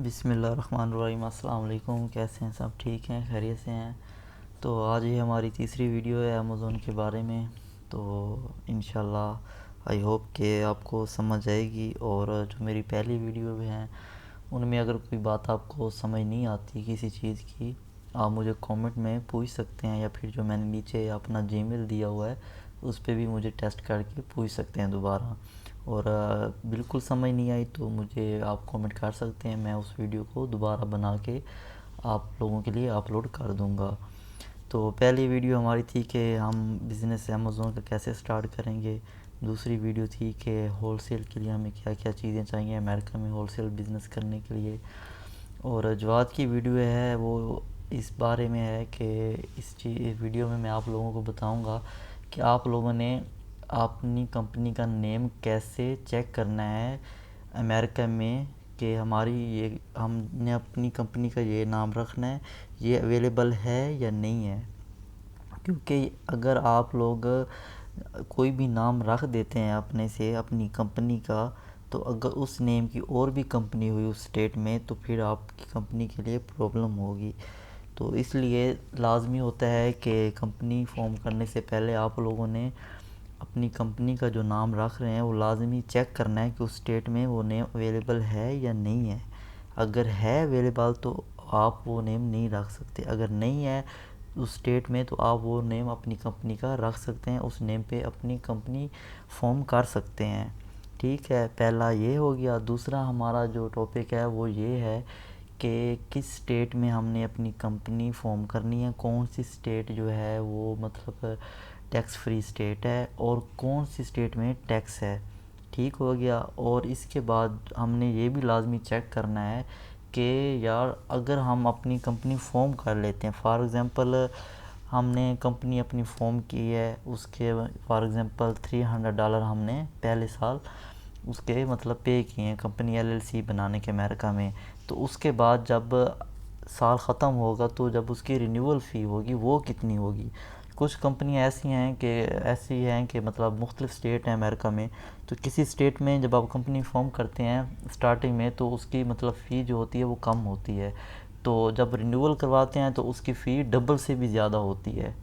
बिस्मिल्लाहिर्रहमानिर्रहीम। अस्सलाम वालेकुम। कैसे हैं सब? ठीक हैं, खैरियत से हैं? तो आज ये हमारी तीसरी वीडियो है अमेज़ोन के बारे में। तो इंशाल्लाह आई होप कि आपको समझ आएगी। और जो मेरी पहली वीडियो भी हैं उनमें अगर कोई बात आपको समझ नहीं आती किसी चीज़ की, आप मुझे कमेंट में पूछ सकते हैं, या फिर जो मैंने नीचे अपना जीमेल दिया हुआ है उस पर भी मुझे टेस्ट करके पूछ सकते हैं दोबारा। और बिल्कुल समझ नहीं आई तो मुझे आप कमेंट कर सकते हैं, मैं उस वीडियो को दोबारा बना के आप लोगों के लिए अपलोड कर दूंगा। तो पहली वीडियो हमारी थी कि हम बिज़नेस अमेज़ोन का कैसे स्टार्ट करेंगे। दूसरी वीडियो थी कि होलसेल के लिए हमें क्या क्या चीज़ें चाहिए अमेरिका में होलसेल बिज़नेस करने के लिए। और जो आज की वीडियो है वो इस बारे में है कि इस वीडियो में मैं आप लोगों को बताऊंगा कि आप लोगों ने अपनी कंपनी का नेम कैसे चेक करना है अमेरिका में, कि हमारी ये हमने अपनी कंपनी का ये नाम रखना है, ये अवेलेबल है या नहीं है। क्योंकि अगर आप लोग कोई भी नाम रख देते हैं अपने से अपनी कंपनी का, तो अगर उस नेम की और भी कंपनी हुई उस स्टेट में तो फिर आपकी कंपनी के लिए प्रॉब्लम होगी। तो इसलिए लाजमी होता है कि कंपनी फॉर्म करने से पहले आप लोगों ने अपनी कंपनी का जो नाम रख रहे हैं वो लाजमी चेक करना है कि उस स्टेट में वो नेम अवेलेबल है या नहीं है। अगर है अवेलेबल तो आप वो नेम नहीं रख सकते, अगर नहीं है उस स्टेट में तो आप वो नेम अपनी कंपनी का रख सकते हैं, उस नेम पे अपनी कंपनी फॉर्म कर सकते हैं। ठीक है, पहला ये हो गया। दूसरा हमारा जो टॉपिक है वो ये है कि किस स्टेट में हमने अपनी कंपनी फॉर्म करनी है, कौन सी स्टेट जो है वो मतलब टैक्स फ्री स्टेट है और कौन सी स्टेट में टैक्स है। ठीक हो गया। और इसके बाद हमने ये भी लाजमी चेक करना है कि यार अगर हम अपनी कंपनी फॉर्म कर लेते हैं, फॉर एग्ज़ाम्पल हमने कंपनी अपनी फॉर्म की है, उसके फॉर एग्ज़ाम्पल $300 हमने पहले साल उसके मतलब पे किए हैं कंपनी एलएलसी बनाने के अमेरिका में। तो उसके बाद जब साल ख़त्म होगा तो जब उसकी रिन्यूअल फ़ी होगी वो कितनी होगी। कुछ कंपनियां ऐसी हैं कि मतलब मुख्तलिफ़ स्टेट हैं अमेरिका में, तो किसी स्टेट में जब आप कंपनी फॉर्म करते हैं स्टार्टिंग में तो उसकी मतलब फ़ी जो होती है वो कम होती है, तो जब रिन्यूअल करवाते हैं तो उसकी फ़ी डबल से भी ज़्यादा होती है।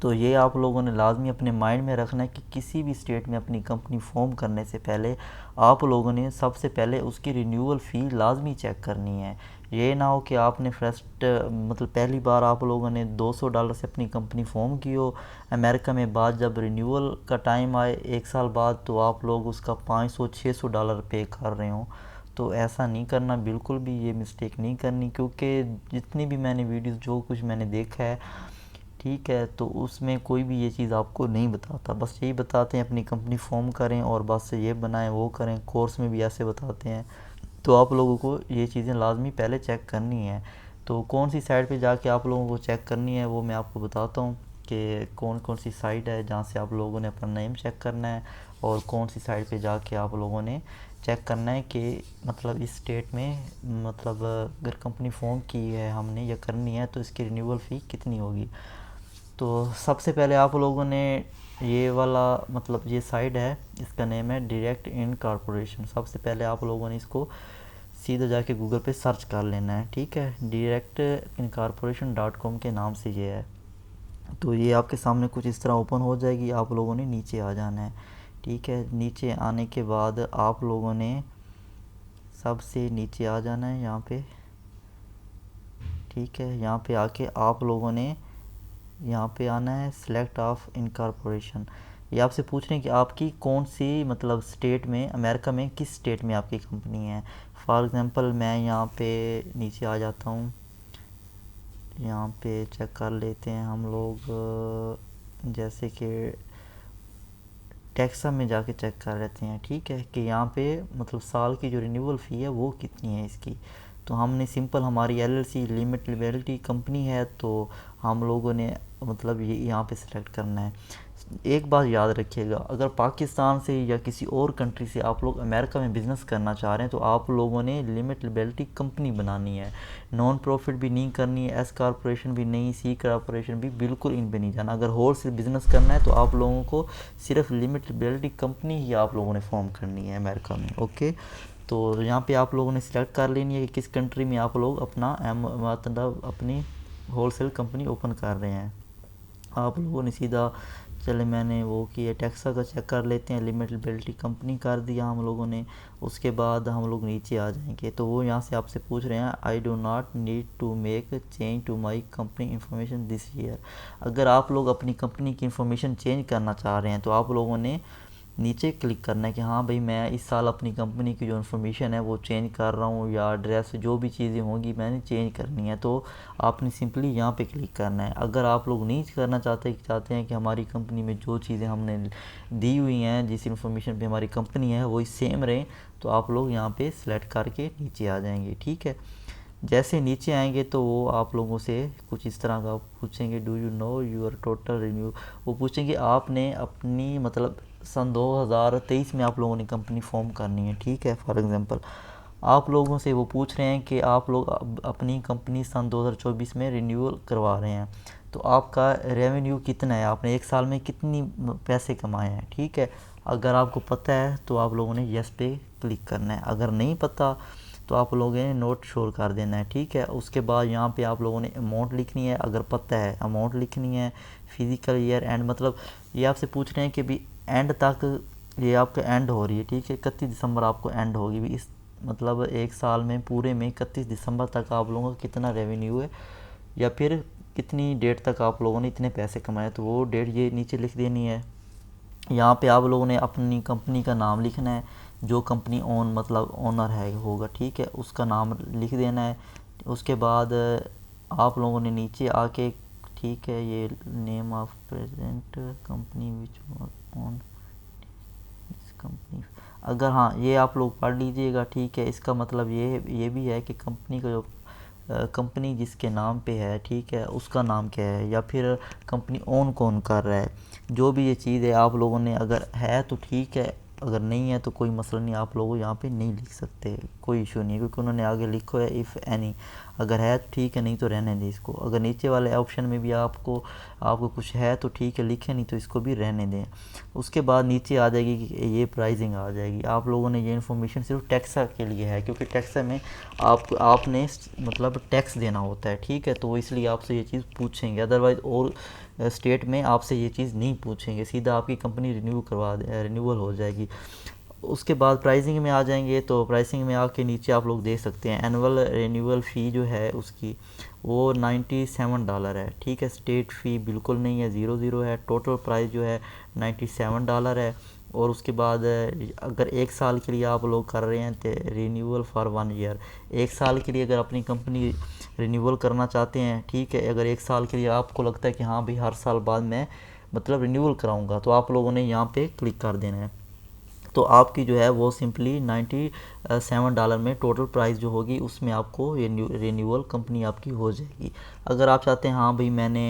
तो ये आप लोगों ने लाजमी अपने माइंड में रखना है कि किसी भी स्टेट में अपनी कंपनी फॉर्म करने से पहले आप लोगों ने सबसे पहले उसकी रिन्यूअल फ़ी लाजमी चेक करनी है। ये ना हो कि आपने फर्स्ट मतलब पहली बार आप लोगों ने $200 से अपनी कंपनी फॉर्म की हो अमेरिका में, बाद जब रिन्यूअल का टाइम आए 1 साल बाद तो आप लोग उसका $500-600 पे कर रहे हो। तो ऐसा नहीं करना, बिल्कुल भी ये मिस्टेक नहीं करनी, क्योंकि जितनी भी मैंने वीडियोस जो कुछ मैंने देखा है, ठीक है, तो उसमें कोई भी ये चीज़ आपको नहीं बताता, बस यही बताते हैं अपनी कंपनी फॉर्म करें और बस ये बनाएं वो करें, कोर्स में भी ऐसे बताते हैं। तो आप लोगों को ये चीज़ें लाजमी पहले चेक करनी है। तो कौन सी साइट पे जाके आप लोगों को चेक करनी है वो मैं आपको बताता हूँ कि कौन कौन सी साइट है जहाँ से आप लोगों ने अपना नेम चेक करना है, और कौन सी साइट पे जाके आप लोगों ने चेक करना है कि मतलब इस स्टेट में मतलब अगर कंपनी फॉर्म की है हमने या करनी है तो इसकी रिन्यूअल फ़ी कितनी होगी। तो सबसे पहले आप लोगों ने ये वाला मतलब ये साइट है, इसका नेम है डायरेक्ट इन कॉरपोरेशन। सबसे पहले आप लोगों ने इसको सीधा जाके गूगल पे सर्च कर लेना है। ठीक है, डायरेक्ट incorporation.com के नाम से ये है। तो ये आपके सामने कुछ इस तरह ओपन हो जाएगी, आप लोगों ने नीचे आ जाना है। ठीक है, नीचे आने के बाद आप लोगों ने सबसे नीचे आ जाना है यहाँ पे। ठीक है, यहाँ पे आके आप लोगों ने यहाँ पे आना है सिलेक्ट ऑफ इनकॉर्पोरेशन। ये आपसे पूछ रहे हैं कि आपकी कौन सी मतलब स्टेट में अमेरिका में किस स्टेट में आपकी कंपनी है। फॉर एग्ज़ाम्पल मैं यहाँ पे नीचे आ जाता हूँ, यहाँ पे चेक कर लेते हैं हम लोग, जैसे कि टैक्सा में जाके चेक कर लेते हैं। ठीक है, कि यहाँ पे मतलब साल की जो रिन्यूअल फ़ी है वो कितनी है इसकी। तो हमने सिंपल हमारी एलएलसी लिमिटेड लिबर्टी कंपनी है तो हम लोगों ने मतलब ये यहाँ पे सिलेक्ट करना है। एक बात याद रखिएगा, अगर पाकिस्तान से या किसी और कंट्री से आप लोग अमेरिका में बिज़नेस करना चाह रहे हैं तो आप लोगों ने लिमिटेड लिबर्टी कंपनी बनानी है, नॉन प्रॉफिट भी नहीं करनी है, एस कॉरपोरेशन भी नहीं, सी कॉरपोरेशन भी बिल्कुल इन पे नहीं जाना। अगर होल से बिज़नेस करना है तो आप लोगों को सिर्फ लिमिटेड लिबर्टी कंपनी ही आप लोगों ने फॉर्म करनी है अमेरिका में। ओके, तो यहाँ पे आप लोगों ने सिलेक्ट कर लेनी है कि किस कंट्री में आप लोग अपना मतलब अपनी होलसेल कंपनी ओपन कर रहे हैं। आप लोगों ने सीधा चले मैंने वो किया टैक्सा का चेक कर लेते हैं, लिमिटेबिलिटी कंपनी कर दिया हम लोगों ने। उसके बाद हम लोग नीचे आ जाएंगे तो वो यहाँ से आपसे पूछ रहे हैं I do not need to make change to my company information this year. अगर आप लोग अपनी कंपनी की इंफॉर्मेशन चेंज करना चाह रहे हैं तो आप लोगों ने नीचे क्लिक करना है कि हाँ भाई मैं इस साल अपनी कंपनी की जो इन्फॉर्मेशन है वो चेंज कर रहा हूँ, या एड्रेस जो भी चीज़ें होंगी मैंने चेंज करनी है, तो आपने सिंपली यहाँ पे क्लिक करना है। अगर आप लोग नहीं करना चाहते हैं कि हमारी कंपनी में जो चीज़ें हमने दी हुई हैं, जिस इन्फॉर्मेशन पे हमारी कंपनी है वही सेम रहें, तो आप लोग यहाँ पे सिलेक्ट करके नीचे आ जाएंगे। ठीक है, जैसे नीचे आएंगे तो वो आप लोगों से कुछ इस तरह का पूछेंगे, do you know your total renew. वो पूछेंगे आपने अपनी मतलब सन 2023 में आप लोगों ने कंपनी फॉर्म करनी है। ठीक है, फॉर एग्जांपल आप लोगों से वो पूछ रहे हैं कि आप लोग अपनी कंपनी सन 2024 में रिन्यूअल करवा रहे हैं, तो आपका रेवेन्यू कितना है, आपने एक साल में कितनी पैसे कमाए हैं। ठीक है, अगर आपको पता है तो आप लोगों ने यस पे क्लिक करना है, अगर नहीं पता तो आप लोगों ने नोट शोर कर देना है। ठीक है, उसके बाद यहाँ पे आप लोगों ने अमाउंट लिखनी है, अगर पता है अमाउंट लिखनी है। फिजिकल ईयर एंड मतलब ये आपसे पूछ रहे हैं कि भी एंड तक ये आपका एंड हो रही है। ठीक है, 31 दिसंबर आपको एंड होगी भी, इस मतलब एक साल में पूरे में 31 दिसंबर तक आप लोगों का कितना रेवेन्यू है, या फिर कितनी डेट तक आप लोगों ने इतने पैसे कमाए, तो वो डेट ये नीचे लिख देनी है। यहाँ पे आप लोगों ने अपनी कंपनी का नाम लिखना है, जो कंपनी ओन मतलब ओनर है होगा। ठीक है, उसका नाम लिख देना है। उसके बाद आप लोगों ने नीचे आके ठीक है ये name of present company which own इस कंपनी, अगर हाँ ये आप लोग पढ़ लीजिएगा। ठीक है, इसका मतलब ये भी है कि कंपनी का जो कंपनी जिसके नाम पे है, ठीक है, उसका नाम क्या है, या फिर कंपनी ओन कौन कर रहा है। जो भी ये चीज़ है आप लोगों ने अगर है तो ठीक है, अगर नहीं है तो कोई मसला नहीं, आप लोग यहाँ पे नहीं लिख सकते, कोई इशू नहीं है, क्योंकि उन्होंने आगे लिखो है इफ़ एनी। अगर है तो ठीक है, नहीं तो रहने दें इसको। अगर नीचे वाले ऑप्शन में भी आपको कुछ है तो ठीक है लिखें, नहीं तो इसको भी रहने दें। उसके बाद नीचे आ जाएगी कि ये प्राइसिंग आ जाएगी। आप लोगों ने ये इन्फॉर्मेशन सिर्फ टैक्सा के लिए है, क्योंकि टैक्सा में आपने मतलब टैक्स देना होता है। ठीक है, तो इसलिए आपसे ये चीज़ पूछेंगे, अदरवाइज़ और स्टेट में आपसे ये चीज़ नहीं पूछेंगे, सीधा आपकी कंपनी रिन्यूअल हो जाएगी। उसके बाद प्राइसिंग में आ जाएंगे, तो प्राइसिंग में आके नीचे आप लोग देख सकते हैं एनुअल रिन्यूअल फ़ी जो है उसकी वो $97 है। ठीक है, स्टेट फ़ी बिल्कुल नहीं है, 0 है। टोटल प्राइस जो है $97 है। और उसके बाद अगर एक साल के लिए आप लोग कर रहे हैं तो रिन्यूअल फॉर 1 ईयर, एक साल के लिए अगर अपनी कंपनी रिन्यूअल करना चाहते हैं, ठीक है, अगर एक साल के लिए आपको लगता है कि हाँ भाई हर साल बाद मैं मतलब रिन्यूअल कराऊंगा, तो आप लोगों ने यहाँ पे क्लिक कर देना है। तो आपकी जो है वो सिंपली $97 में टोटल प्राइस जो होगी उसमें आपको रिन्यूअल कंपनी आपकी हो जाएगी। अगर आप चाहते हैं हाँ भाई मैंने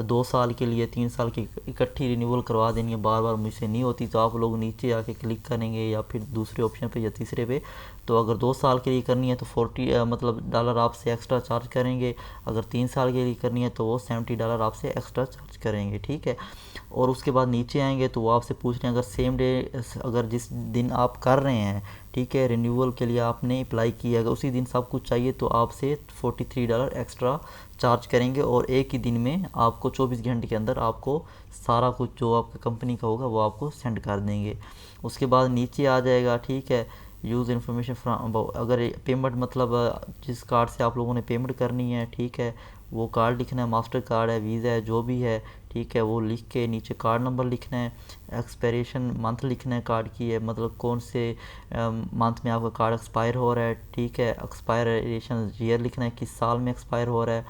2 साल के लिए 3 साल की इकट्ठी रिन्यूअल करवा देनी है, बार बार मुझसे नहीं होती, तो आप लोग नीचे आके क्लिक करेंगे या फिर दूसरे ऑप्शन पे या तीसरे पे। तो अगर 2 साल के लिए करनी है तो 40 मतलब डॉलर आपसे एक्स्ट्रा चार्ज करेंगे, अगर 3 साल के लिए करनी है तो वो $70 आपसे एक्स्ट्रा चार्ज करेंगे। ठीक है, और उसके बाद नीचे आएंगे तो वो आपसे पूछ रहे हैं अगर सेम डे, अगर जिस दिन आप कर रहे हैं, ठीक है, रिन्यूअल के लिए आपने अप्लाई किया, अगर उसी दिन सब कुछ चाहिए तो आपसे $43 एक्स्ट्रा चार्ज करेंगे, और एक ही दिन में आपको 24 घंटे के अंदर आपको सारा कुछ जो आपका कंपनी का होगा वो आपको सेंड कर देंगे। उसके बाद नीचे आ जाएगा, ठीक है, यूज़ इन्फॉर्मेशन फ्रॉम, अगर पेमेंट मतलब जिस कार्ड से आप लोगों ने पेमेंट करनी है, ठीक है, वो कार्ड लिखना है, मास्टर कार्ड है, वीज़ा है, जो भी है, ठीक है, वो लिख के नीचे कार्ड नंबर लिखना है, एक्सपायरेशन मंथ लिखना है कार्ड की है, मतलब कौन से मंथ में आपका कार्ड एक्सपायर हो रहा है, ठीक है, एक्सपायरेशन ईयर लिखना है, किस साल में एक्सपायर हो रहा है,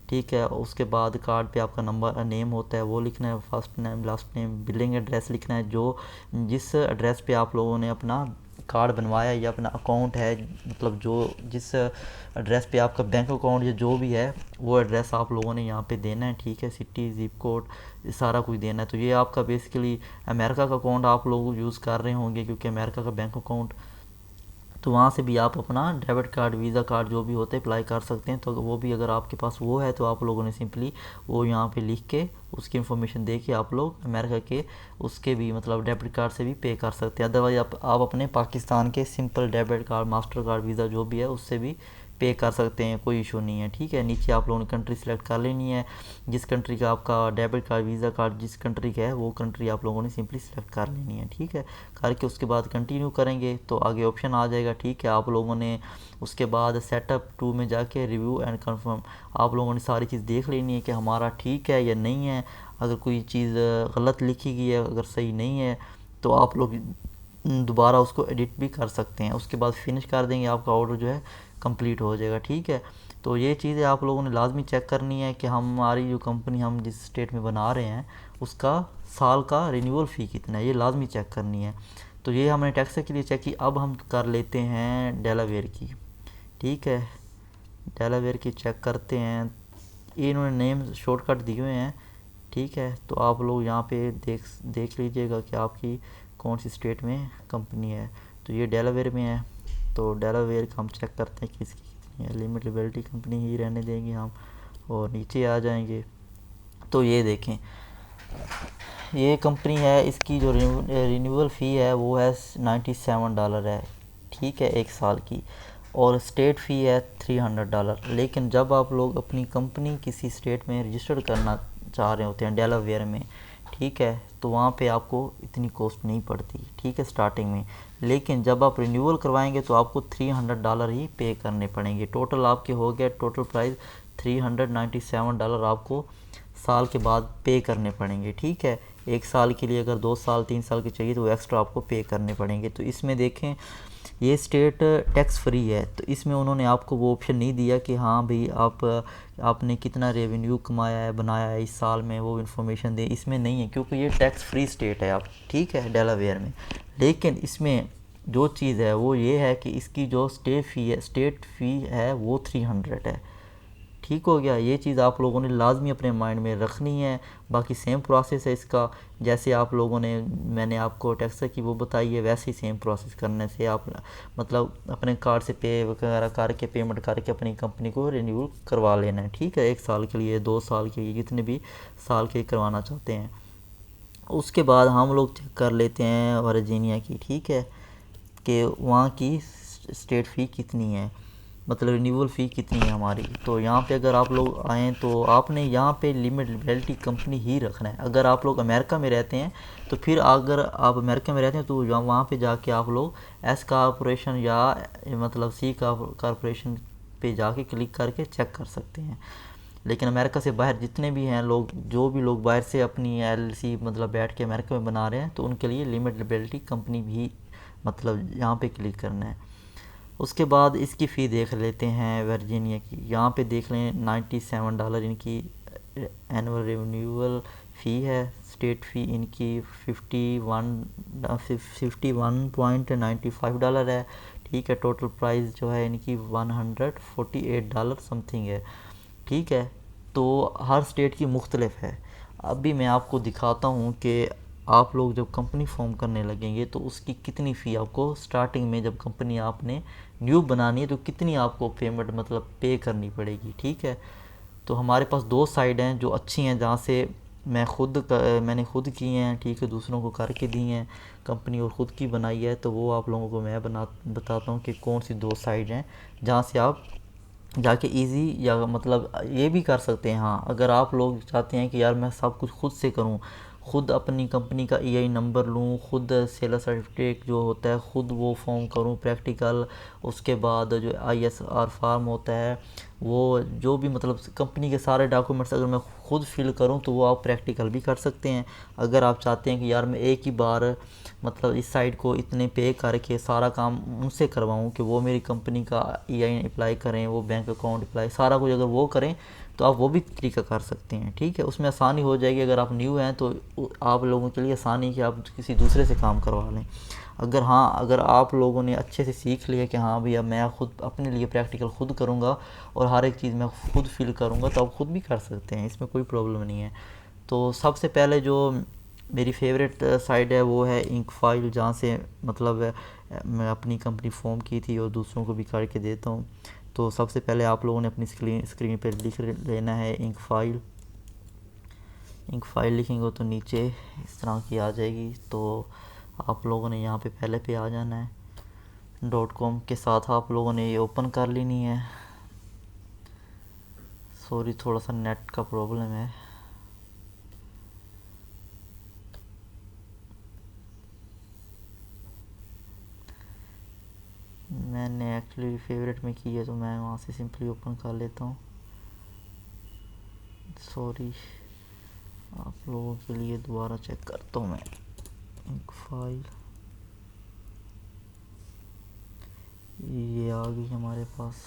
ठीक है। उसके बाद कार्ड पे आपका नंबर नेम होता है वो लिखना है, first name last name, billing address लिखना है, जो जिस एड्रेस पे आप लोगों ने अपना कार्ड बनवाया या अपना अकाउंट है, मतलब जो जिस एड्रेस पे आपका बैंक अकाउंट या जो भी है वो एड्रेस आप लोगों ने यहाँ पे देना है। ठीक है, सिटी, ज़िप कोड, सारा कुछ देना है। तो ये आपका बेसिकली अमेरिका का अकाउंट आप लोग यूज़ कर रहे होंगे, क्योंकि अमेरिका का बैंक अकाउंट, तो वहाँ से भी आप अपना डेबिट कार्ड, वीज़ा कार्ड जो भी होते हैं अप्लाई कर सकते हैं। तो वो भी अगर आपके पास वो है तो आप लोगों ने सिंपली वो यहाँ पे लिख के उसकी इन्फॉर्मेशन दे के आप लोग अमेरिका के उसके भी मतलब डेबिट कार्ड से भी पे कर सकते हैं। अदरवाइज़ आप अपने पाकिस्तान के simple debit card, master card, visa जो भी है उससे भी पे कर सकते हैं, कोई इशू नहीं है। ठीक है, नीचे आप लोगों ने कंट्री सेलेक्ट कर लेनी है, जिस कंट्री का आपका डेबिट कार्ड, वीज़ा कार्ड जिस कंट्री का है वो कंट्री आप लोगों ने सिंपली सेलेक्ट कर लेनी है। ठीक है, करके उसके बाद कंटिन्यू करेंगे तो आगे ऑप्शन आ जाएगा। ठीक है, आप लोगों ने उसके बाद सेटअप 2 में जाके रिव्यू एंड कंफर्म आप लोगों ने सारी चीज़ देख लेनी है कि हमारा ठीक है या नहीं है। अगर कोई चीज़ गलत लिखी गई है, अगर सही नहीं है तो आप लोग दोबारा उसको एडिट भी कर सकते हैं। उसके बाद फिनिश कर देंगे, आपका ऑर्डर जो है कंप्लीट हो जाएगा। ठीक है, तो ये चीज़ें आप लोगों ने लाजमी चेक करनी है कि हमारी जो कंपनी हम जिस स्टेट में बना रहे हैं उसका साल का रिन्यूअल फ़ी कितना है, ये लाजमी चेक करनी है। तो ये हमने टैक्स के लिए चेक की। अब हम कर लेते हैं डेलावेयर की। ठीक है, डेलावेयर की चेक करते हैं। ये इन्होंने नेम शॉर्टकट दिए हुए हैं। ठीक है, तो आप लोग यहाँ पे देख लीजिएगा कि आपकी कौन सी स्टेट में कंपनी है। तो ये डेलावेयर में है, तो डेलावेयर का हम चेक करते हैं कि इसकी कितनी है। लिमिटेड लायबिलिटी कंपनी ही रहने देंगे हम, और नीचे आ जाएंगे तो ये देखें ये कंपनी है, इसकी जो रिन्यूअल फ़ी है वो है $97 है। ठीक है, 1 साल की, और स्टेट फ़ी है $300। लेकिन जब आप लोग अपनी कंपनी किसी स्टेट में रजिस्टर करना चाह रहे होते हैं डेलावेयर में, ठीक है, तो वहाँ पे आपको इतनी कॉस्ट नहीं पड़ती। ठीक है, स्टार्टिंग में। लेकिन जब आप रिन्यूअल करवाएंगे तो आपको $300 ही पे करने पड़ेंगे। टोटल आपके हो गया, टोटल प्राइस $397 आपको साल के बाद पे करने पड़ेंगे। ठीक है, 1 साल के लिए, अगर 2 साल 3 साल की चाहिए तो वो एक्स्ट्रा आपको पे करने पड़ेंगे। तो इसमें देखें ये स्टेट टैक्स फ्री है, तो इसमें उन्होंने आपको वो ऑप्शन नहीं दिया कि हाँ भाई आपने कितना रेवेन्यू कमाया है, बनाया है इस साल में, वो इन्फॉर्मेशन दे। इसमें नहीं है, क्योंकि ये टैक्स फ्री स्टेट है। आप ठीक है डेलावेयर में। लेकिन इसमें जो चीज़ है वो ये है कि इसकी जो स्टेट फ़ी है वो 300 है। ठीक हो गया, ये चीज़ आप लोगों ने लाजमी अपने माइंड में रखनी है। बाकी सेम प्रोसेस है इसका, जैसे आप लोगों ने मैंने आपको टैक्स की वो बताई है, वैसे ही सेम प्रोसेस करने से आप मतलब अपने कार्ड से पे वगैरह करके, पेमेंट करके अपनी कंपनी को रिन्यू करवा लेना है। ठीक है, 1 साल के लिए, 2 साल के लिए, जितने भी साल के करवाना चाहते हैं। उसके बाद हम लोग चेक कर लेते हैं वर्जीनिया की। ठीक है, कि वहाँ की स्टेट फ़ी कितनी है, मतलब रिन्यूअल फ़ी कितनी है हमारी। तो यहाँ पे अगर आप लोग आएँ तो आपने यहाँ पे लिमिटेड लायबिलिटी कंपनी ही रखना है। अगर आप लोग अमेरिका में रहते हैं तो फिर अगर आप अमेरिका में रहते हैं तो वहाँ पे जाके आप लोग एस कॉर्पोरेशन या मतलब सी कॉर्पोरेशन पे जाके क्लिक करके चेक कर सकते हैं। लेकिन अमेरिका से बाहर जितने भी हैं लोग, जो भी लोग बाहर से अपनी एलएलसी मतलब बैठ के अमेरिका में बना रहे हैं, तो उनके लिए लिमिटेड लायबिलिटी कंपनी भी मतलब यहाँ पे क्लिक करना है। उसके बाद इसकी फ़ी देख लेते हैं वर्जीनिया की। यहाँ पे देख लें $97 इनकी एनुअल रिन्यूअल फ़ी है। स्टेट फ़ी इनकी 51.95 है। ठीक है, टोटल प्राइस जो है इनकी $148 समथिंग है। ठीक है, तो हर स्टेट की मुख्तलिफ है। अभी मैं आपको दिखाता हूँ कि आप लोग जब कंपनी फॉर्म करने लगेंगे तो उसकी कितनी फ़ी आपको स्टार्टिंग में, जब कंपनी आपने न्यू बनानी है तो कितनी आपको पेमेंट मतलब पे करनी पड़ेगी। ठीक है, तो हमारे पास 2 साइड हैं जो अच्छी हैं, जहाँ से मैंने खुद की हैं। ठीक है, दूसरों को करके दी हैं कंपनी और ख़ुद की बनाई है। तो वो आप लोगों को मैं बताता हूँ कि कौन सी 2 साइड हैं जहाँ से आप जाके इजी या मतलब ये भी कर सकते हैं। हाँ, अगर आप लोग चाहते हैं कि यार मैं सब कुछ खुद से करूं, खुद अपनी कंपनी का ईआई नंबर लूं, खुद सेलर सर्टिफिकेट जो होता है खुद वो फॉर्म करूं प्रैक्टिकल, उसके बाद जो आईएसआर फार्म होता है वो जो भी मतलब कंपनी के सारे डॉक्यूमेंट्स अगर मैं खुद फिल करूं तो वो आप प्रैक्टिकल भी कर सकते हैं। अगर आप चाहते हैं कि यार मैं एक ही बार मतलब इस साइड को इतने पे करके सारा काम उनसे करवाऊं कि वो मेरी कंपनी का ईआई अप्लाई करें, वो बैंक अकाउंट अप्लाई, सारा कुछ अगर वो करें तो आप वो भी तरीका कर सकते हैं। ठीक है, उसमें आसानी हो जाएगी। अगर आप न्यू हैं तो आप लोगों के लिए आसानी कि आप किसी दूसरे से काम करवा लें। अगर आप लोगों ने अच्छे से सीख लिया कि हाँ भैया मैं खुद अपने लिए प्रैक्टिकल खुद करूँगा और हर एक चीज़ मैं खुद फिल करूँगा, तो आप खुद भी कर सकते हैं, इसमें कोई प्रॉब्लम नहीं है। तो सबसे पहले जो मेरी फेवरेट साइट है वो है इंक फाइल, जहाँ से मतलब मैं अपनी कंपनी फॉर्म की थी और दूसरों को भी करके देता हूँ। तो सबसे पहले आप लोगों ने अपनी स्क्रीन पर लिख लेना है इंक फाइल। इंक फाइल लिखेंगे तो नीचे इस तरह की आ जाएगी। तो आप लोगों ने यहाँ पे पहले पे आ जाना है। .com के साथ आप लोगों ने ये ओपन कर लेनी है। सॉरी, थोड़ा सा नेट का प्रॉब्लम है। मैंने एक्चुअली फेवरेट में की है तो मैं वहाँ से सिंपली ओपन कर लेता हूँ। सॉरी, आप लोगों के लिए दोबारा चेक करता हूँ मैं। इंक फाइल ये आ गई हमारे पास।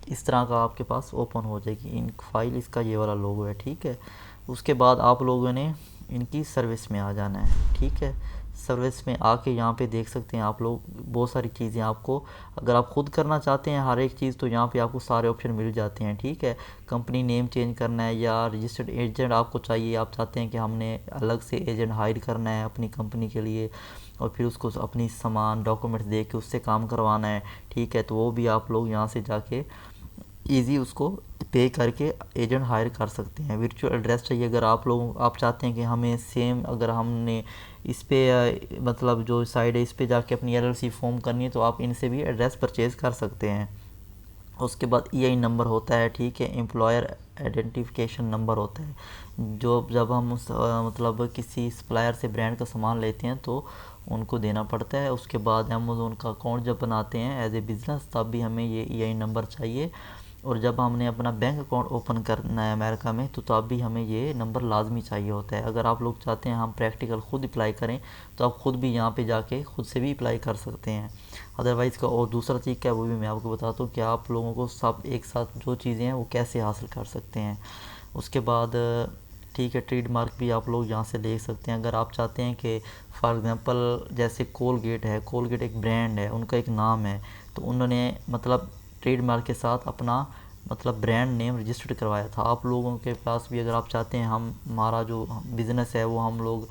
इस तरह का आपके पास ओपन हो जाएगी इंक फाइल। इसका ये वाला लोगो है, ठीक है। उसके बाद आप लोगों ने इनकी सर्विस में आ जाना है, ठीक है। सर्विस में आके यहाँ पे देख सकते हैं आप लोग बहुत सारी चीज़ें आपको, अगर आप खुद करना चाहते हैं हर एक चीज़ तो यहाँ पे आपको सारे ऑप्शन मिल जाते हैं, ठीक है। कंपनी नेम चेंज करना है या रजिस्टर्ड एजेंट आपको चाहिए, आप चाहते हैं कि हमने अलग से एजेंट हायर करना है अपनी कंपनी के लिए और फिर उसको अपनी सामान डॉक्यूमेंट्स दे के उससे काम करवाना है, ठीक है। तो वो भी आप लोग यहाँ से जाके ईज़ी उसको पे करके एजेंट हायर कर सकते हैं। वर्चुअल एड्रेस चाहिए अगर आप चाहते हैं कि हमें सेम, अगर हमने इस पे मतलब जो साइड है इस पे जाके अपनी एलएलसी फॉर्म करनी है तो आप इनसे भी एड्रेस परचेज़ कर सकते हैं। उसके बाद ईआई नंबर होता है, ठीक है। एम्प्लॉयर आइडेंटिफिकेशन नंबर होता है जो जब हम मतलब किसी सप्लायर से ब्रांड का सामान लेते हैं तो उनको देना पड़ता है। उसके बाद अमेज़न का अकाउंट जब बनाते हैं एज ए बिज़नेस तब भी हमें ये ईआई नंबर चाहिए। और जब हमने अपना बैंक अकाउंट ओपन करना है अमेरिका में तो तब भी हमें ये नंबर लाजमी चाहिए होता है। अगर आप लोग चाहते हैं हम प्रैक्टिकल खुद अप्लाई करें तो आप खुद भी यहाँ पे जाके खुद से भी अप्लाई कर सकते हैं। अदरवाइज़ का और दूसरा तरीका है वो भी मैं आपको बताता हूँ कि आप लोगों को सब एक साथ जो चीज़ें हैं वो कैसे हासिल कर सकते हैं। उसके बाद ठीक है, ट्रेडमार्क भी आप लोग यहाँ से ले सकते हैं। अगर आप चाहते हैं कि फॉर एग्ज़ाम्पल जैसे कोलगेट है, कोलगेट एक ब्रांड है, उनका एक नाम है, तो उन्होंने मतलब ट्रेडमार्क के साथ अपना मतलब ब्रांड नेम रजिस्टर्ड करवाया था। आप लोगों के पास भी अगर आप चाहते हैं हमारा जो बिज़नेस है वो हम लोग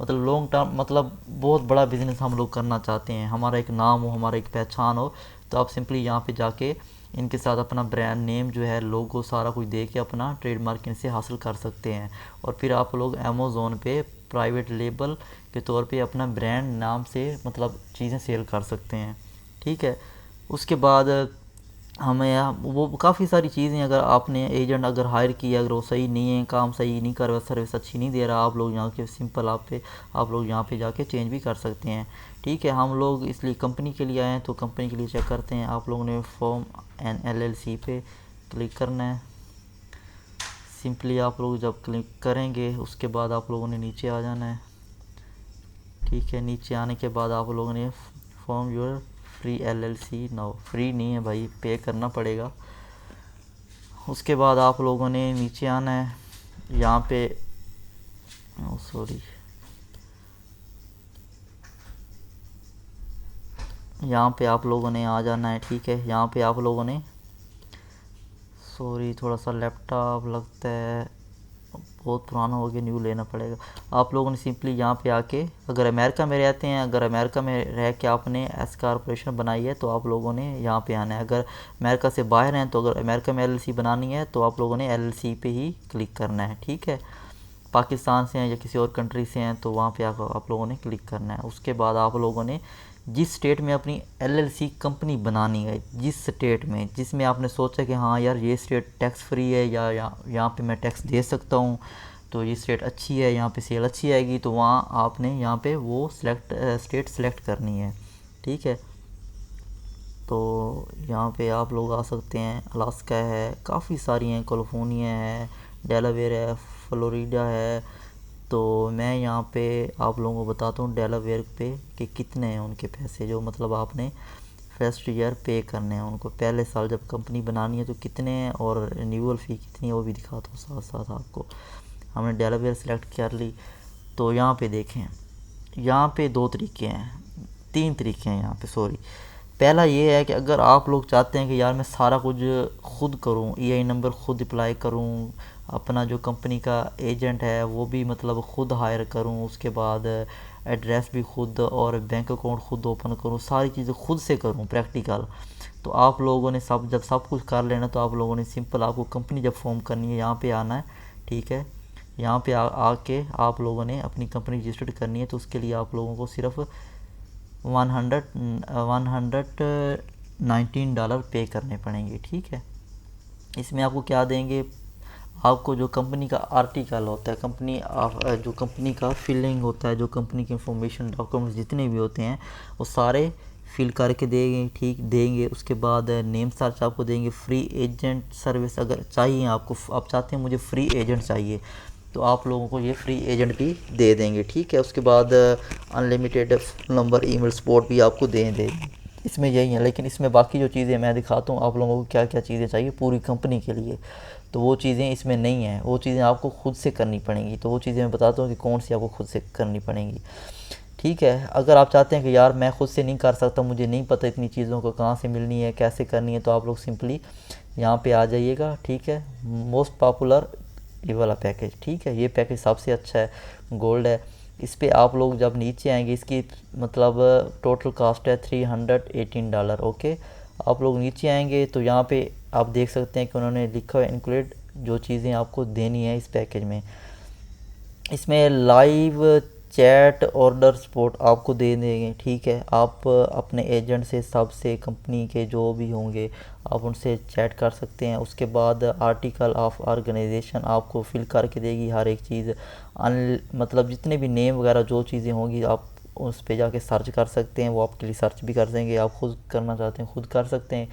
मतलब लॉन्ग टर्म मतलब बहुत बड़ा बिज़नेस हम लोग करना चाहते हैं, हमारा एक नाम हो, हमारा एक पहचान हो, तो आप सिंपली यहाँ पे जाके इनके साथ अपना ब्रांड नेम जो है लोगो सारा कुछ दे के अपना ट्रेडमार्क इनसे हासिल कर सकते हैं। और फिर आप लोग अमेज़न पे प्राइवेट लेबल के तौर पे अपना ब्रांड नाम से मतलब चीज़ें सेल कर सकते हैं, ठीक है। उसके बाद हमें यहाँ वो काफ़ी सारी चीज़ें, अगर आपने एजेंट अगर हायर किया अगर वो सही नहीं है, काम सही नहीं कर रहा, सर्विस अच्छी नहीं दे रहा, आप लोग यहाँ के सिंपल आप लोग यहाँ पे जाके चेंज भी कर सकते हैं, ठीक है। हम लोग इसलिए कंपनी के लिए आए हैं तो कंपनी के लिए चेक करते हैं। आप लोगों ने फॉर्म एन LLC पे क्लिक करना है। सिंपली आप लोग जब क्लिक करेंगे उसके बाद आप लोगों ने नीचे आ जाना है, ठीक है। नीचे आने के बाद आप लोगों ने form your free LLC now, free नहीं है भाई, पे करना पड़ेगा। उसके बाद आप लोगों ने नीचे आना है, यहाँ पे सॉरी यहाँ पे आप लोगों ने आ जाना है, ठीक है। यहाँ पे आप लोगों ने सॉरी थोड़ा सा लैपटॉप लगता है बहुत पुराना हो गया, न्यू लेना पड़ेगा। आप लोगों ने सिंपली यहाँ पे आके अगर अमेरिका में रहते हैं, अगर अमेरिका में रह के आपने एस कॉर्पोरेशन बनाई है तो आप लोगों ने यहाँ पे आना है। अगर अमेरिका से बाहर हैं तो अगर अमेरिका में LLC बनानी है तो आप लोगों ने LLC पे ही क्लिक करना है, ठीक है। पाकिस्तान से हैं या किसी और कंट्री से हैं तो वहाँ पे आप लोगों ने क्लिक करना है। उसके बाद आप लोगों ने जिस स्टेट में अपनी LLC कंपनी बनानी है, जिस स्टेट में जिसमें आपने सोचा कि हाँ यार ये स्टेट टैक्स फ्री है या यहाँ पे मैं टैक्स दे सकता हूँ, तो ये स्टेट अच्छी है, यहाँ पे सेल अच्छी आएगी, तो वहाँ आपने यहाँ पे वो स्टेट सेलेक्ट करनी है, ठीक है। तो यहाँ पे आप लोग आ सकते हैं, अलास्का है, काफ़ी सारी हैं, कैलिफोर्निया है, डेलावेयर है, फ्लोरिडा है। तो मैं यहाँ पे आप लोगों को बताता हूँ डेलावेयर पे कि कितने हैं उनके पैसे, जो मतलब आपने फर्स्ट ईयर पे करने हैं उनको, पहले साल जब कंपनी बनानी है तो कितने हैं और रिन्यूअल फ़ी कितनी है वो भी दिखाता हूँ साथ साथ आपको। हमने डेलावेयर सेलेक्ट कर ली तो यहाँ पे देखें, यहाँ पे 2 तरीके हैं, 3 तरीके हैं यहाँ पे सॉरी। पहला ये है कि अगर आप लोग चाहते हैं कि यार मैं सारा कुछ खुद करूं, ईआई नंबर खुद अप्लाई करूं, अपना जो कंपनी का एजेंट है वो भी मतलब ख़ुद हायर करूँ, उसके बाद एड्रेस भी खुद और बैंक अकाउंट ख़ुद ओपन करूँ, सारी चीज़ें खुद से करूँ प्रैक्टिकल। तो आप लोगों ने जब सब कुछ कर लेना तो आप लोगों ने सिंपल आपको कंपनी जब फॉर्म करनी है यहाँ पे आना है, ठीक है। यहाँ पे आके आप लोगों ने अपनी कंपनी रजिस्टर्ड करनी है। तो उसके लिए आप लोगों को सिर्फ $119 पे करने पड़ेंगे, ठीक है। इसमें आपको क्या देंगे, आपको जो कंपनी का आर्टिकल होता है, जो कंपनी का फिलिंग होता है, जो कंपनी के इंफॉर्मेशन डॉक्यूमेंट्स जितने भी होते हैं वो सारे फिल करके देंगे, ठीक देंगे। उसके बाद नेम सर्च आपको देंगे, फ्री एजेंट सर्विस अगर चाहिए आपको, आप चाहते हैं मुझे फ्री एजेंट चाहिए तो आप लोगों को ये फ्री एजेंट भी दे देंगे, ठीक है। उसके बाद unlimited phone number, email support भी आपको दे देंगे। इसमें यही है, लेकिन इसमें बाकी जो चीज़ें मैं दिखाता हूँ आप लोगों को क्या क्या चीज़ें चाहिए पूरी कंपनी के लिए, तो वो चीज़ें इसमें नहीं हैं, वो चीज़ें आपको खुद से करनी पड़ेंगी। तो वो चीज़ें मैं बताता हूँ कि कौन सी आपको खुद से करनी पड़ेंगी, ठीक है। अगर आप चाहते हैं कि यार मैं खुद से नहीं कर सकता, मुझे नहीं पता इतनी चीज़ों को कहाँ से मिलनी है, कैसे करनी है, तो आप लोग सिंपली यहाँ पे आ जाइएगा, ठीक है। मोस्ट पॉपुलर ये वाला पैकेज, ठीक है, ये पैकेज सबसे अच्छा है, गोल्ड है। इस पे आप लोग जब नीचे आएंगे, इसकी मतलब टोटल कास्ट है $318, ओके। आप लोग नीचे आएंगे तो यहाँ पे आप देख सकते हैं कि उन्होंने लिखा है इंक्लूड जो चीज़ें आपको देनी है इस पैकेज में। इसमें लाइव चैट ऑर्डर सपोर्ट आपको दे देंगे, ठीक है। आप अपने एजेंट से, सबसे कंपनी के जो भी होंगे आप उनसे चैट कर सकते हैं। उसके बाद आर्टिकल ऑफ ऑर्गेनाइजेशन आपको फिल करके देगी हर एक चीज़, मतलब जितने भी नेम वगैरह जो चीज़ें होंगी आप उस पे जाके सर्च कर सकते हैं, वो आपके लिए सर्च भी कर देंगे। आप खुद करना चाहते हैं खुद कर सकते हैं।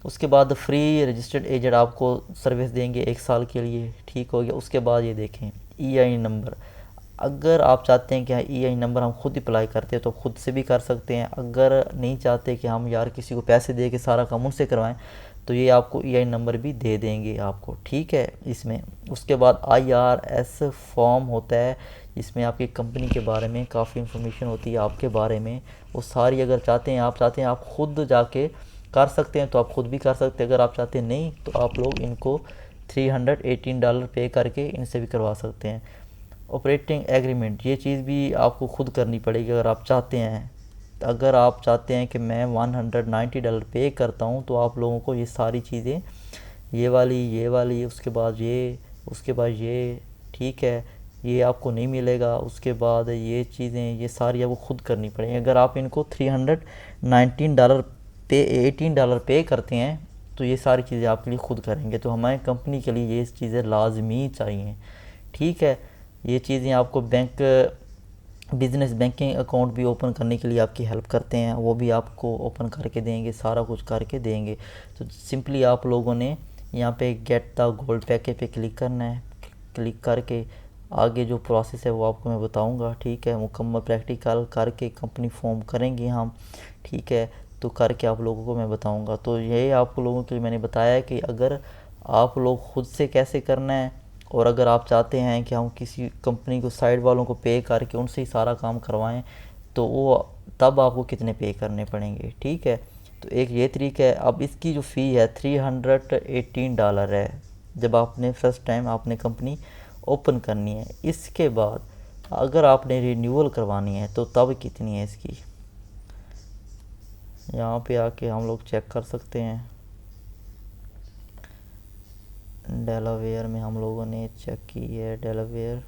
उसके बाद फ्री रजिस्टर्ड एजेंट आपको सर्विस देंगे 1 साल के लिए, ठीक हो गया। उसके बाद ये देखें EI नंबर, अगर आप चाहते हैं कि EI नंबर हम खुद अप्लाई करते हैं तो खुद से भी कर सकते हैं। अगर नहीं चाहते कि हम यार किसी को पैसे दे के सारा काम उनसे करवाएं तो ये आपको EI नंबर भी दे देंगे आपको, ठीक है इसमें। उसके बाद IRS फॉर्म होता है, इसमें आपकी कंपनी के बारे में काफ़ी इंफॉर्मेशन होती है आपके बारे में, वो सारी अगर चाहते हैं आप खुद जाके कर सकते हैं तो आप खुद भी कर सकते हैं। अगर आप चाहते हैं नहीं तो आप लोग इनको $318 पे करके इनसे भी करवा सकते हैं। ऑपरेटिंग एग्रीमेंट ये चीज़ भी आपको खुद करनी पड़ेगी अगर आप चाहते हैं। अगर आप चाहते हैं कि मैं $190 पे करता हूँ तो आप लोगों को ये सारी चीज़ें, ये वाली उसके बाद ये, ठीक है, ये आपको नहीं मिलेगा। उसके बाद ये चीज़ें ये सारी आपको खुद करनी पड़ेंगी। अगर आप इनको $319 पे $18 पे करते हैं तो ये सारी चीज़ें आपके लिए खुद करेंगे। तो हमारी कंपनी के लिए ये चीज़ें लाजमी चाहिए, ठीक है। ये चीज़ें आपको बिज़नेस बैंकिंग अकाउंट भी ओपन करने के लिए आपकी हेल्प करते हैं, वो भी आपको ओपन करके देंगे, सारा कुछ करके देंगे। तो सिंपली आप लोगों ने यहाँ पे गेट द गोल्ड पैकेज पे क्लिक करना है। क्लिक करके आगे जो प्रोसेस है वो आपको मैं बताऊंगा, ठीक है। मुकम्मल प्रैक्टिकल करके कंपनी फॉर्म करेंगे हम, ठीक है, तो करके आप लोगों को मैं बताऊंगा। तो यही आप लोगों के लिए मैंने बताया कि अगर आप लोग खुद से कैसे करना है, और अगर आप चाहते हैं कि हम किसी कंपनी को साइड वालों को पे करके उनसे ही सारा काम करवाएं तो वो तब आपको कितने पे करने पड़ेंगे, ठीक है। तो एक ये तरीका है। अब इसकी जो फ़ी है $318 है जब आपने फर्स्ट टाइम आपने कंपनी ओपन करनी है। इसके बाद अगर आपने रिन्यूअल करवानी है तो तब कितनी है इसकी, यहाँ पे आके हम लोग चेक कर सकते हैं। डेलावेयर में हम लोगों ने चेक की है, डेलावेयर,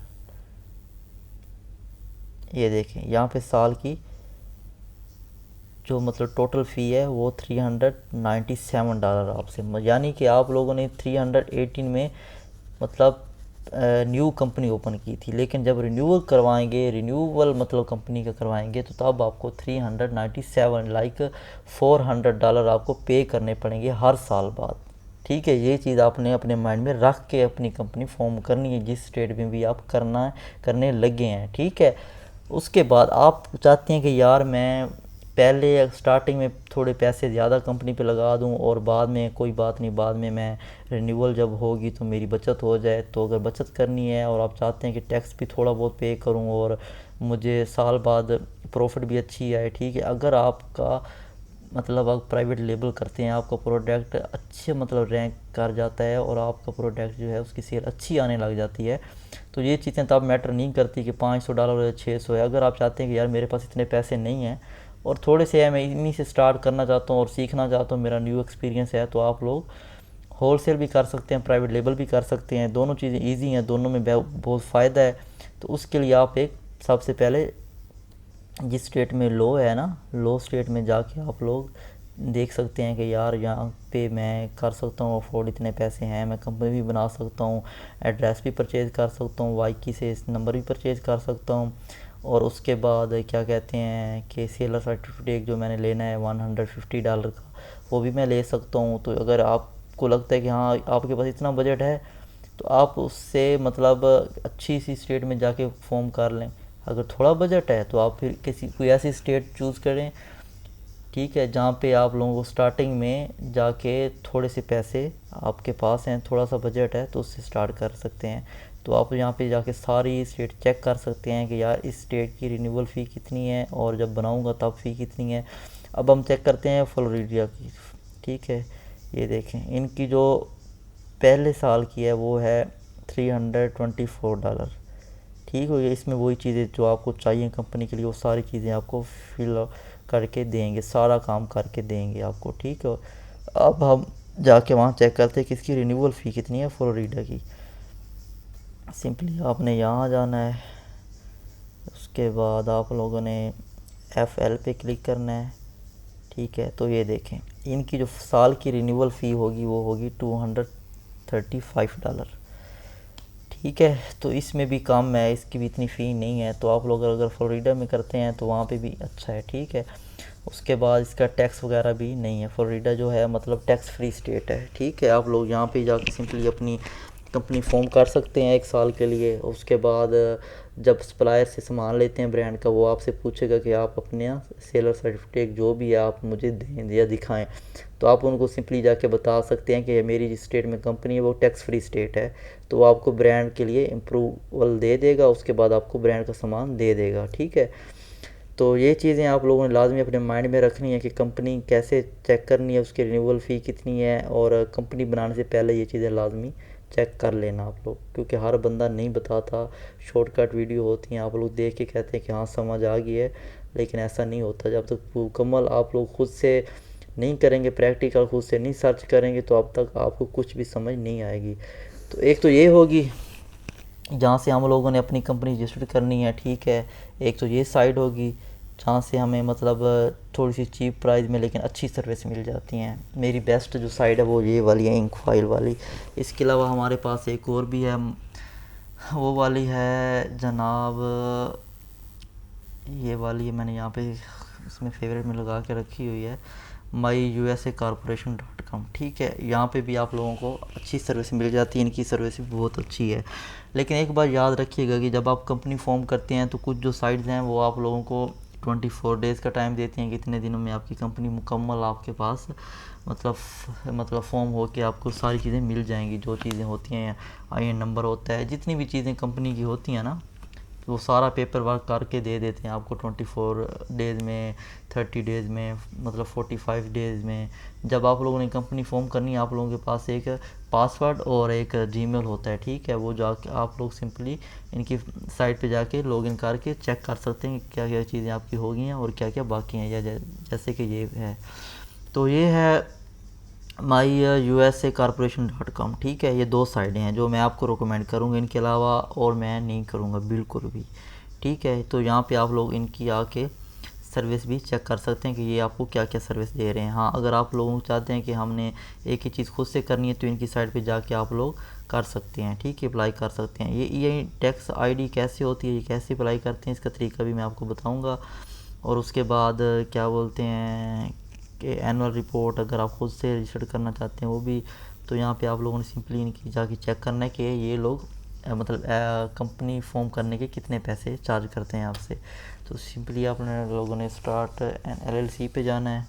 ये देखें यहाँ पे साल की जो मतलब टोटल फ़ी है वो $397 आपसे, यानी कि आप लोगों ने 318 में मतलब न्यू कंपनी ओपन की थी, लेकिन जब रिन्यूअल मतलब कंपनी का करवाएंगे तो तब आपको 397 लाइक $400 आपको पे करने पड़ेंगे हर साल बाद, ठीक है। ये चीज़ आपने अपने माइंड में रख के अपनी कंपनी फॉर्म करनी है जिस स्टेट में भी आप करने लगे हैं, ठीक है। उसके बाद आप चाहते हैं कि यार मैं पहले स्टार्टिंग में थोड़े पैसे ज़्यादा कंपनी पे लगा दूं और बाद में कोई बात नहीं, बाद में मैं रिन्यूअल जब होगी तो मेरी बचत हो जाए। तो अगर बचत करनी है और आप चाहते हैं कि टैक्स भी थोड़ा बहुत पे करूं और मुझे साल बाद प्रॉफिट भी अच्छी आए, ठीक है। अगर आपका मतलब आप प्राइवेट लेबल करते हैं, आपका प्रोडक्ट अच्छे मतलब रैंक कर जाता है और आपका प्रोडक्ट जो है उसकी सेल अच्छी आने लग जाती है, तो ये चीज़ें तब मैटर नहीं करती कि $500 या 600 है। अगर आप चाहते हैं कि यार मेरे पास इतने पैसे नहीं हैं और थोड़े से है, मैं इन्हीं से स्टार्ट करना चाहता हूँ और सीखना चाहता हूँ, मेरा न्यू एक्सपीरियंस है, तो आप लोग होलसेल भी कर सकते हैं, प्राइवेट लेबल भी कर सकते हैं। दोनों चीज़ें ईजी हैं, दोनों में बहुत फ़ायदा है। तो उसके लिए आप एक सबसे पहले जिस स्टेट में लो है ना, लो स्टेट में जाके आप लोग देख सकते हैं कि यार यहाँ पे मैं कर सकता हूँ अफोर्ड, इतने पैसे हैं, मैं कंपनी भी बना सकता हूँ, एड्रेस भी परचेज़ कर सकता हूँ, वाईकी से नंबर भी परचेज़ कर सकता हूँ। और उसके बाद क्या कहते हैं कि सेलर सर्टिफिकेट जो मैंने लेना है $150 का, वो भी मैं ले सकता हूँ। तो अगर आपको लगता है कि हाँ आपके पास इतना बजट है, तो आप उससे मतलब अच्छी सी स्टेट में जाके फॉर्म कर लें। अगर थोड़ा बजट है तो आप फिर किसी कोई ऐसी स्टेट चूज़ करें, ठीक है, जहाँ पे आप लोगों को स्टार्टिंग में जाके थोड़े से पैसे आपके पास हैं, थोड़ा सा बजट है, तो उससे स्टार्ट कर सकते हैं। तो आप यहाँ पे जाके सारी स्टेट चेक कर सकते हैं कि यार इस स्टेट की रिन्यूअल फ़ी कितनी है और जब बनाऊँगा तब फ़ी कितनी है। अब हम चेक करते हैं फ्लोरिडा की, ठीक है। ये देखें, इनकी जो पहले साल की है वो है $324, ठीक हो गया। इसमें वही चीज़ें जो आपको चाहिए कंपनी के लिए, वो सारी चीज़ें आपको फिल करके देंगे, सारा काम करके देंगे आपको, ठीक है। अब हम जाके वहाँ चेक करते हैं कि इसकी रिन्यूअल फ़ी कितनी है फ्लोरिडा की। सिंपली आपने यहाँ जाना है, उसके बाद आप लोगों ने FL पे क्लिक करना है, ठीक है। तो ये देखें, इनकी जो साल की रिन्यूअल फ़ी होगी वो होगी $235, ठीक है। तो इसमें भी कम है, इसकी भी इतनी फ़ी नहीं है। तो आप लोग अगर फ्लोरिडा में करते हैं तो वहाँ पे भी अच्छा है, ठीक है। उसके बाद इसका टैक्स वगैरह भी नहीं है, फ्लोरिडा जो है मतलब टैक्स फ्री स्टेट है, ठीक है। आप लोग यहाँ पे जाकर सिंपली अपनी कंपनी फॉर्म कर सकते हैं 1 साल के लिए। उसके बाद जब सप्लायर से सामान लेते हैं ब्रांड का, वो आपसे पूछेगा कि आप अपने सेलर सर्टिफिकेट जो भी है आप मुझे दें या दिखाएं। तो आप उनको सिंपली जाके बता सकते हैं कि मेरी जिस स्टेट में कंपनी है वो टैक्स फ्री स्टेट है, तो वो आपको ब्रांड के लिए अप्रूवल दे देगा, उसके बाद आपको ब्रांड का सामान दे देगा, ठीक है। तो ये चीज़ें आप लोगों ने लाजमी अपने माइंड में रखनी है कि कंपनी कैसे चेक करनी है, उसकी रिन्यूअल फ़ी कितनी है, और कंपनी बनाने से पहले ये चीज़ें लाजमी चेक कर लेना आप लोग, क्योंकि हर बंदा नहीं बताता। शॉर्टकट वीडियो होती हैं, आप लोग देख के कहते हैं कि हाँ समझ आ गई है, लेकिन ऐसा नहीं होता। जब तक मुकम्मल आप लोग खुद से नहीं करेंगे, प्रैक्टिकल खुद से नहीं सर्च करेंगे, तो अब तक आपको कुछ भी समझ नहीं आएगी। तो एक तो ये होगी जहाँ से हम लोगों ने अपनी कंपनी रजिस्टर करनी है, ठीक है। एक तो ये साइड होगी जहाँ से हमें मतलब थोड़ी सी चीप प्राइस में लेकिन अच्छी सर्विस मिल जाती हैं। मेरी बेस्ट जो साइड है वो ये वाली है, इंक फाइल वाली। इसके अलावा हमारे पास एक और भी है, वो वाली है जनाब, ये वाली है, मैंने यहाँ पे इसमें फेवरेट में लगा के रखी हुई है, myusacorporation.com, ठीक है। यहाँ पे भी आप लोगों को अच्छी सर्विस मिल जाती है, इनकी सर्विस भी बहुत अच्छी है। लेकिन एक बार याद रखिएगा कि जब आप कंपनी फॉर्म करते हैं तो कुछ जो साइट्स हैं वो आप लोगों को 24 डेज़ का टाइम देती हैं कि इतने दिनों में आपकी कंपनी मुकम्मल आपके पास मतलब फॉर्म हो के आपको सारी चीज़ें मिल जाएंगी। जो चीज़ें होती हैं, IN नंबर होता है, जितनी भी चीज़ें कंपनी की होती हैं ना, वो सारा पेपर वर्क करके दे देते हैं आपको 24 डेज़ में, 30 डेज़ में, मतलब 45 डेज़ में। जब आप लोगों ने कंपनी फॉर्म करनी है, आप लोगों के पास एक पासवर्ड और एक जीमेल होता है, ठीक है। वो जाके आप लोग सिंपली इनकी साइट पे जाके लॉगिन करके चेक कर सकते हैं कि क्या क्या चीज़ें आपकी हो गई हैं और क्या क्या बाकी हैं, या जैसे कि ये है। तो ये है myusacorporation.com, ठीक है। ये 2 साइटें हैं जो मैं आपको रिकमेंड करूँगा, इनके अलावा और मैं नहीं करूँगा बिल्कुल भी, ठीक है। तो यहाँ पे आप लोग इनकी आके सर्विस भी चेक कर सकते हैं कि ये आपको क्या क्या सर्विस दे रहे हैं। हाँ, अगर आप लोग चाहते हैं कि हमने एक ही चीज़ खुद से करनी है तो इनकी साइट पे जाके आप लोग कर सकते हैं, ठीक है, अप्लाई कर सकते हैं। ये टैक्स ID कैसे होती है, ये कैसे अप्लाई करते हैं, इसका तरीका भी मैं आपको बताऊँगा। और उसके बाद क्या बोलते हैं कि एनुअल रिपोर्ट अगर आप खुद से रजिस्टर करना चाहते हैं वो भी, तो यहाँ पे आप लोगों ने सिंपली इनकी जाके चेक करना है कि ये लोग मतलब कंपनी फॉर्म करने के कितने पैसे चार्ज करते हैं आपसे। तो सिंपली आपने लोगों ने स्टार्ट एन LLC पे जाना है,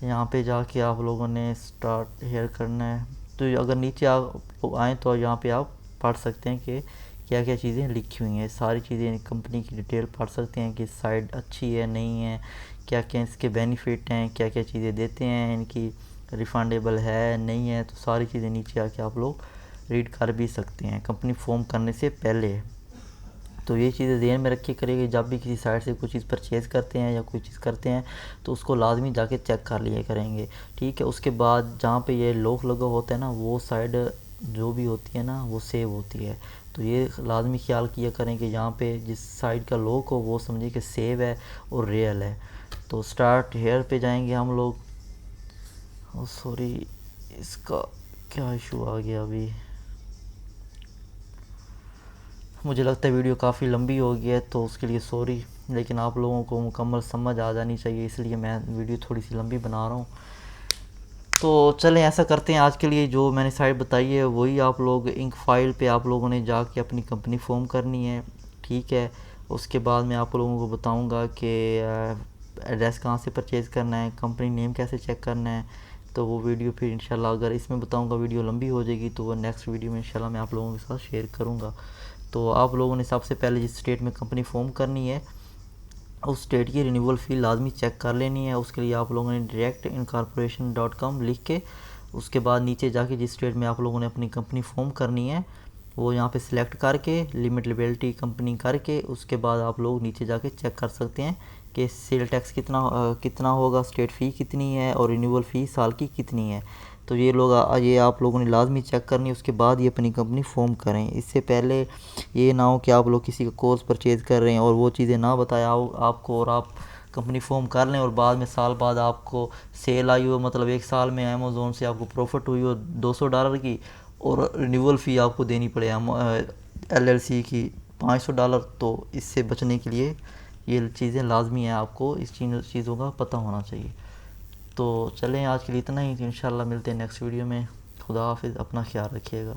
यहाँ पे जाके आप लोगों ने स्टार्ट हेयर करना है। तो अगर नीचे आप आएँ तो यहाँ पे आप पढ़ सकते हैं कि क्या क्या चीज़ें लिखी हुई हैं, सारी चीज़ें कंपनी की डिटेल पढ़ सकते हैं कि साइट अच्छी है नहीं है, क्या क्या इसके बेनिफिट हैं, क्या क्या चीज़ें देते हैं, इनकी रिफंडेबल है नहीं है, तो सारी चीज़ें नीचे आके आप लोग रीड कर भी सकते हैं कंपनी फॉर्म करने से पहले। तो ये चीज़ें ध्यान में रखिए करिए, जब भी किसी साइट से कोई चीज़ परचेज़ करते हैं या कोई चीज़ करते हैं तो उसको लाजमी जाके चेक कर लिया करेंगे, ठीक है। उसके बाद जहाँ पे ये लॉक लगा होता है ना, वो साइड जो भी होती है ना वो सेव होती है, तो ये लाजमी ख्याल किया करें कि यहाँ पे जिस साइड का लॉक हो वो समझिए कि सेव है और रियल है। तो स्टार्ट हेयर पे जाएंगे हम लोग। ओ सॉरी, इसका क्या इशू आ गया अभी, मुझे लगता है वीडियो काफ़ी लंबी हो गई है तो उसके लिए सॉरी, लेकिन आप लोगों को मुकम्मल समझ आ जानी चाहिए, इसलिए मैं वीडियो थोड़ी सी लंबी बना रहा हूँ। तो चलें ऐसा करते हैं, आज के लिए जो मैंने साइट बताई है वही आप लोग इंक फाइल पे आप लोगों ने जाके अपनी कंपनी फॉर्म करनी है, ठीक है। उसके बाद मैं आप लोगों को बताऊंगा कि एड्रेस कहाँ से परचेज़ करना है, कंपनी नेम कैसे चेक करना है, तो वो वीडियो फिर इंशाल्लाह अगर इसमें बताऊंगा वीडियो लंबी हो जाएगी तो वो नेक्स्ट वीडियो में इंशाल्लाह मैं आप लोगों के साथ शेयर करूँगा। तो आप लोगों ने सबसे पहले जिस स्टेट में कंपनी फॉर्म करनी है उस स्टेट की रिन्यूअल फ़ी लाजमी चेक कर लेनी है। उसके लिए आप लोगों ने डायरेक्ट incorporation.com लिख के उसके बाद नीचे जाके जिस स्टेट में आप लोगों ने अपनी कंपनी फॉर्म करनी है वो यहाँ पे सिलेक्ट करके लिमिट लिबिलिटी कंपनी करके उसके बाद आप लोग नीचे जाके चेक कर सकते हैं कि सेल टैक्स कितना होगा, स्टेट फ़ी कितनी है और रिन्यूअल फ़ी साल की कितनी है। तो ये आप लोगों ने लाजमी चेक करनी है, उसके बाद ये अपनी कंपनी फॉर्म करें। इससे पहले ये ना हो कि आप लोग किसी का कोर्स परचेज़ कर रहे हैं और वो चीज़ें ना बताया आपको और आप कंपनी फॉर्म कर लें और बाद में साल बाद आपको सेल आई हो, मतलब एक साल में अमेज़ोन से आपको प्रॉफिट हुई हो $200 की और रिन्यूअल फ़ी आपको देनी पड़े LLC की $500। तो इससे बचने के लिए ये चीज़ें लाजमी हैं, आपको इस चीज़ों का पता होना चाहिए। तो चलें आज के लिए इतना ही, इंशाल्लाह मिलते हैं नेक्स्ट वीडियो में। खुदा हाफिज़, अपना ख्याल रखिएगा।